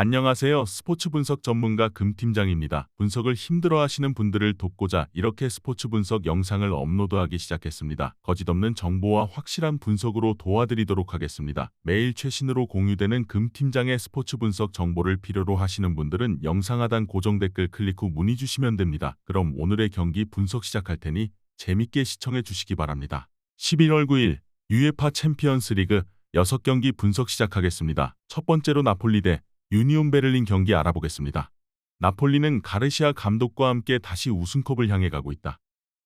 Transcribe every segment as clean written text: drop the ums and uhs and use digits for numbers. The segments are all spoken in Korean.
안녕하세요. 스포츠 분석 전문가 금팀장입니다. 분석을 힘들어하시는 분들을 돕고자 이렇게 스포츠 분석 영상을 업로드하기 시작했습니다. 거짓없는 정보와 확실한 분석으로 도와드리도록 하겠습니다. 매일 최신으로 공유되는 금팀장의 스포츠 분석 정보를 필요로 하시는 분들은 영상 하단 고정 댓글 클릭 후 문의 주시면 됩니다. 그럼 오늘의 경기 분석 시작할 테니 재밌게 시청해 주시기 바랍니다. 11월 9일 UEFA 챔피언스 리그 6경기 분석 시작하겠습니다. 첫 번째로 나폴리 대 유니온 베를린 경기 알아보겠습니다. 나폴리는 가르시아 감독과 함께 다시 우승컵을 향해 가고 있다.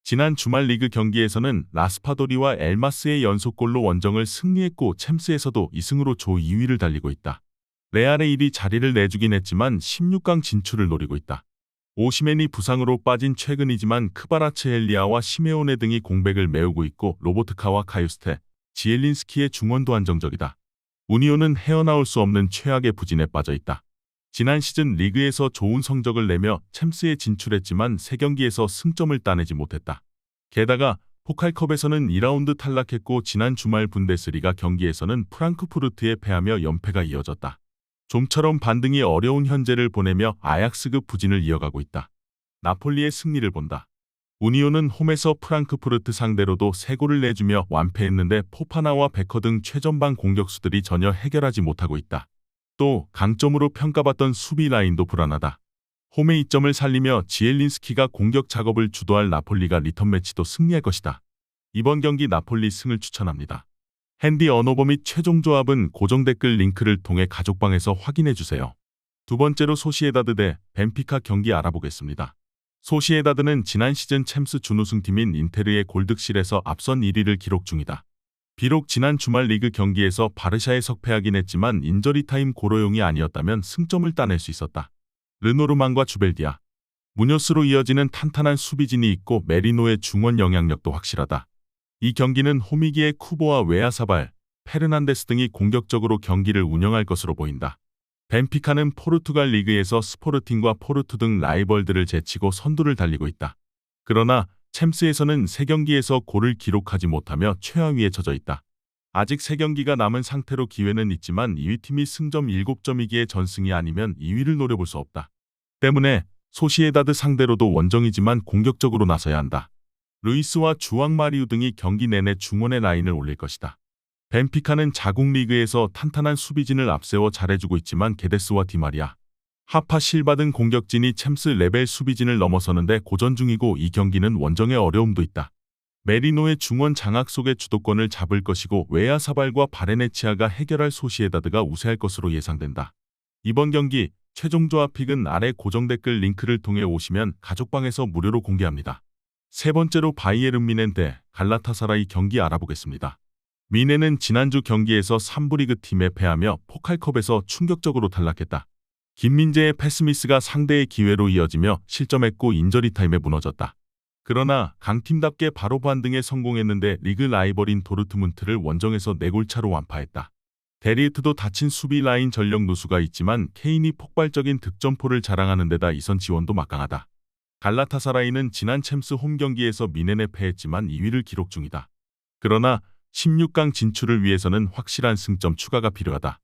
지난 주말 리그 경기에서는 라스파도리와 엘마스의 연속골로 원정을 승리했고 챔스에서도 2승으로 조 2위를 달리고 있다. 레알의 1위 자리를 내주긴 했지만 16강 진출을 노리고 있다. 오시멘이 부상으로 빠진 최근이지만 크바라츠헬리아와 시메오네 등이 공백을 메우고 있고 로보트카와 카유스테, 지엘린스키의 중원도 안정적이다. 우니온은 헤어나올 수 없는 최악의 부진에 빠져 있다. 지난 시즌 리그에서 좋은 성적을 내며 챔스에 진출했지만 3경기에서 승점을 따내지 못했다. 게다가 포칼컵에서는 2라운드 탈락했고 지난 주말 분데스리가 경기에서는 프랑크푸르트에 패하며 연패가 이어졌다. 좀처럼 반등이 어려운 현재를 보내며 아약스급 부진을 이어가고 있다. 나폴리의 승리를 본다. 우니온은 홈에서 프랑크푸르트 상대로도 3골을 내주며 완패했는데 포파나와 베커 등 최전방 공격수들이 전혀 해결하지 못하고 있다. 또 강점으로 평가받던 수비 라인도 불안하다. 홈의 이점을 살리며 지엘린스키가 공격 작업을 주도할 나폴리가 리턴 매치도 승리할 것이다. 이번 경기 나폴리 승을 추천합니다. 핸디 언어버 및 최종 조합은 고정 댓글 링크를 통해 가족방에서 확인해주세요. 두 번째로 소시에다드 대 벤피카 경기 알아보겠습니다. 소시에다드는 지난 시즌 챔스 준우승팀인 인테르의 골득실에서 앞선 1위를 기록 중이다. 비록 지난 주말 리그 경기에서 바르샤에 석패하긴 했지만 인저리 타임 고로용이 아니었다면 승점을 따낼 수 있었다. 르노르만과 주벨디아, 무뇨스로 이어지는 탄탄한 수비진이 있고 메리노의 중원 영향력도 확실하다. 이 경기는 홈이기에 쿠보와 웨아사발, 페르난데스 등이 공격적으로 경기를 운영할 것으로 보인다. 벤피카는 포르투갈 리그에서 스포르팅과 포르투 등 라이벌들을 제치고 선두를 달리고 있다. 그러나 챔스에서는 3경기에서 골을 기록하지 못하며 최하위에 처져 있다. 아직 3경기가 남은 상태로 기회는 있지만 2위팀이 승점 7점이기에 전승이 아니면 2위를 노려볼 수 없다. 때문에 소시에다드 상대로도 원정이지만 공격적으로 나서야 한다. 루이스와 주앙 마리우 등이 경기 내내 중원의 라인을 올릴 것이다. 벤피카는 자국 리그에서 탄탄한 수비진을 앞세워 잘해주고 있지만 게데스와 디마리아, 하파 실바 등 공격진이 챔스 레벨 수비진을 넘어서는데 고전 중이고 이 경기는 원정의 어려움도 있다. 메리노의 중원 장악 속에 주도권을 잡을 것이고 웨아사발과 바레네치아가 해결할 소시에다드가 우세할 것으로 예상된다. 이번 경기 최종 조합 픽은 아래 고정 댓글 링크를 통해 오시면 가족방에서 무료로 공개합니다. 세 번째로 바이에른 뮌헨 대 갈라타사라이 경기 알아보겠습니다. 뮌헨은 지난주 경기에서 3부 리그 팀에 패하며 포칼컵에서 충격적으로 탈락했다. 김민재의 패스미스가 상대의 기회로 이어지며 실점했고 인저리 타임에 무너졌다. 그러나 강팀답게 바로 반등에 성공했는데 리그 라이벌인 도르트문트를 원정에서 4골 차로 완파했다. 데리우트도 다친 수비 라인 전력 누수가 있지만 케인이 폭발적인 득점포를 자랑하는 데다 이선 지원도 막강하다. 갈라타사라이는 지난 챔스 홈 경기에서 뮌헨에 패했지만 2위를 기록 중이다. 그러나 16강 진출을 위해서는 확실한 승점 추가가 필요하다.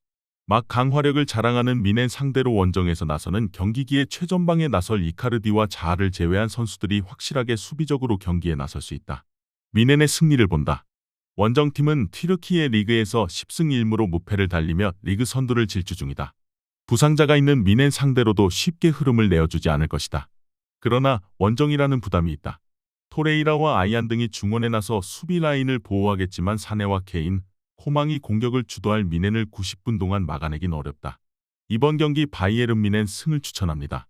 막 강화력을 자랑하는 뮌헨 상대로 원정에서 나서는 경기기에 최전방에 나설 이카르디와 자하를 제외한 선수들이 확실하게 수비적으로 경기에 나설 수 있다. 뮌헨의 승리를 본다. 원정팀은 튀르키예 리그에서 10승 1무로 무패를 달리며 리그 선두를 질주 중이다. 부상자가 있는 뮌헨 상대로도 쉽게 흐름을 내어주지 않을 것이다. 그러나 원정이라는 부담이 있다. 토레이라와 아이안 등이 중원에 나서 수비 라인을 보호하겠지만 사네와 케인, 코망이 공격을 주도할 뮌헨을 90분 동안 막아내긴 어렵다. 이번 경기 바이에른 뮌헨 승을 추천합니다.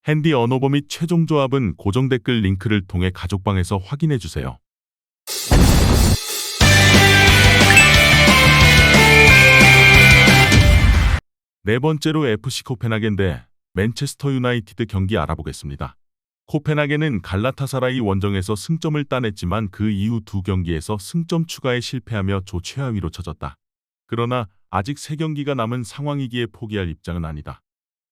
핸디 언어버 및 최종 조합은 고정 댓글 링크를 통해 가족방에서 확인해주세요. 네 번째로 FC 코펜하겐 대 맨체스터 유나이티드 경기 알아보겠습니다. 코펜하겐은 갈라타사라이 원정에서 승점을 따냈지만 그 이후 2경기에서 승점 추가에 실패하며 조 최하위로 처졌다. 그러나 아직 3경기가 남은 상황이기에 포기할 입장은 아니다.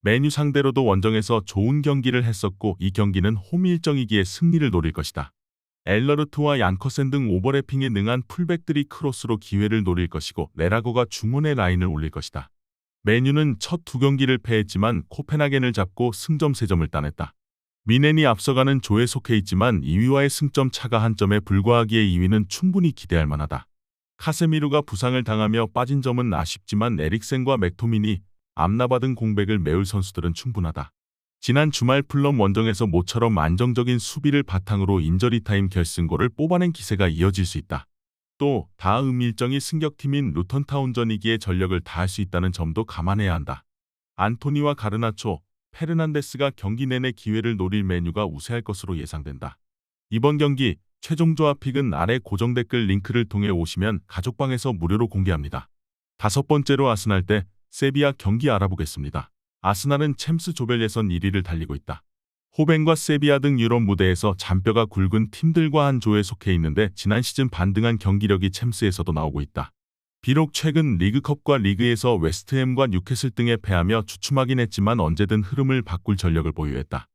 메뉴 상대로도 원정에서 좋은 경기를 했었고 이 경기는 홈 일정이기에 승리를 노릴 것이다. 엘러르트와 얀커센 등 오버래핑에 능한 풀백들이 크로스로 기회를 노릴 것이고 레라고가 중원의 라인을 올릴 것이다. 맨유는 첫 두 경기를 패했지만 코펜하겐을 잡고 승점 3점을 따냈다. 미넨이 앞서가는 조에 속해 있지만 2위와의 승점 차가 한 점에 불과하기에 2위는 충분히 기대할 만하다. 카세미루가 부상을 당하며 빠진 점은 아쉽지만 에릭센과 맥토미니, 암라바 등 공백을 메울 선수들은 충분하다. 지난 주말 풀럼 원정에서 모처럼 안정적인 수비를 바탕으로 인저리타임 결승골을 뽑아낸 기세가 이어질 수 있다. 또 다음 일정이 승격팀인 루턴타운전이기에 전력을 다할 수 있다는 점도 감안해야 한다. 안토니와 가르나초, 페르난데스가 경기 내내 기회를 노릴 메뉴가 우세할 것으로 예상된다. 이번 경기 최종 조합픽은 아래 고정 댓글 링크를 통해 오시면 가족방에서 무료로 공개합니다. 다섯 번째로 아스날 대 세비야 경기 알아보겠습니다. 아스날은 챔스 조별 예선 1위를 달리고 있다. 호벤과 세비야 등 유럽 무대에서 잔뼈가 굵은 팀들과 한 조에 속해 있는데 지난 시즌 반등한 경기력이 챔스에서도 나오고 있다. 비록 최근 리그컵과 리그에서 웨스트햄과 뉴캐슬 등에 패하며 주춤하긴 했지만 언제든 흐름을 바꿀 전력을 보유했다.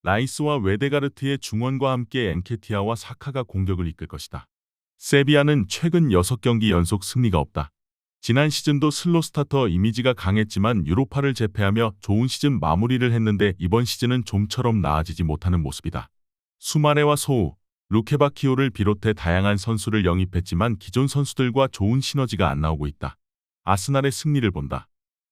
라이스와 웨데가르트의 중원과 함께 엔케티아와 사카가 공격을 이끌 것이다. 세비야는 최근 6경기 연속 승리가 없다. 지난 시즌도 슬로 스타터 이미지가 강했지만 유로파를 제패하며 좋은 시즌 마무리를 했는데 이번 시즌은 좀처럼 나아지지 못하는 모습이다. 수마레와 소우, 루케바키오를 비롯해 다양한 선수를 영입했지만 기존 선수들과 좋은 시너지가 안 나오고 있다. 아스날의 승리를 본다.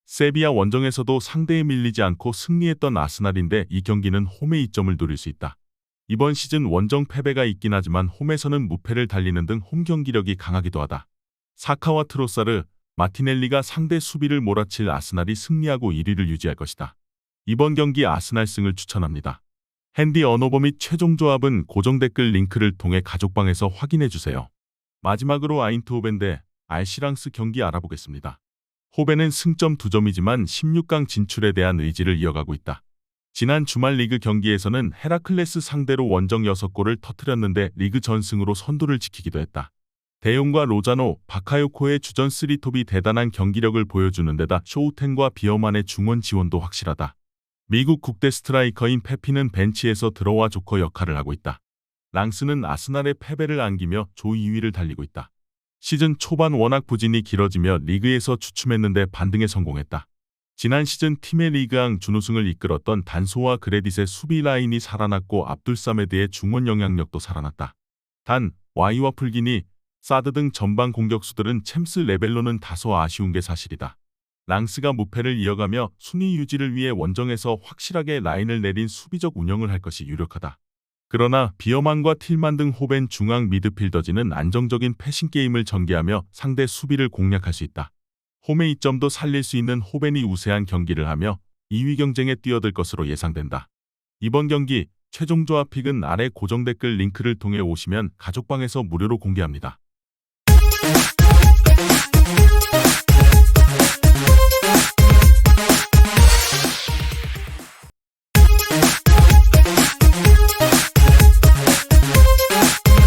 세비야 원정에서도 상대에 밀리지 않고 승리했던 아스날인데 이 경기는 홈의 이점을 노릴 수 있다. 이번 시즌 원정 패배가 있긴 하지만 홈에서는 무패를 달리는 등 홈 경기력이 강하기도 하다. 사카와 트로사르, 마티넬리가 상대 수비를 몰아칠 아스날이 승리하고 1위를 유지할 것이다. 이번 경기 아스날 승을 추천합니다. 핸디 언어버 및 최종 조합은 고정 댓글 링크를 통해 가족방에서 확인해주세요. 마지막으로 아인트호벤 대 알시랑스 경기 알아보겠습니다. 호벤은 승점 2점이지만 16강 진출에 대한 의지를 이어가고 있다. 지난 주말 리그 경기에서는 헤라클레스 상대로 원정 6골을 터뜨렸는데 리그 전승으로 선두를 지키기도 했다. 대용과 로자노, 바카요코의 주전 3톱이 대단한 경기력을 보여주는 데다 쇼우텐과 비어만의 중원 지원도 확실하다. 미국 국대 스트라이커인 페피는 벤치에서 들어와 조커 역할을 하고 있다. 랑스는 아스날의 패배를 안기며 조 2위를 달리고 있다. 시즌 초반 워낙 부진이 길어지며 리그에서 주춤했는데 반등에 성공했다. 지난 시즌 팀의 리그왕 준우승을 이끌었던 단소와 그레딧의 수비 라인이 살아났고 압둘사메드의 중원 영향력도 살아났다. 단, 와이와 풀기니, 사드 등 전방 공격수들은 챔스 레벨로는 다소 아쉬운 게 사실이다. 랑스가 무패를 이어가며 순위 유지를 위해 원정에서 확실하게 라인을 내린 수비적 운영을 할 것이 유력하다. 그러나 비어만과 틸만 등 호벤 중앙 미드필더진은 안정적인 패싱 게임을 전개하며 상대 수비를 공략할 수 있다. 홈의 이점도 살릴 수 있는 호벤이 우세한 경기를 하며 2위 경쟁에 뛰어들 것으로 예상된다. 이번 경기 최종 조합픽은 아래 고정 댓글 링크를 통해 오시면 가족방에서 무료로 공개합니다.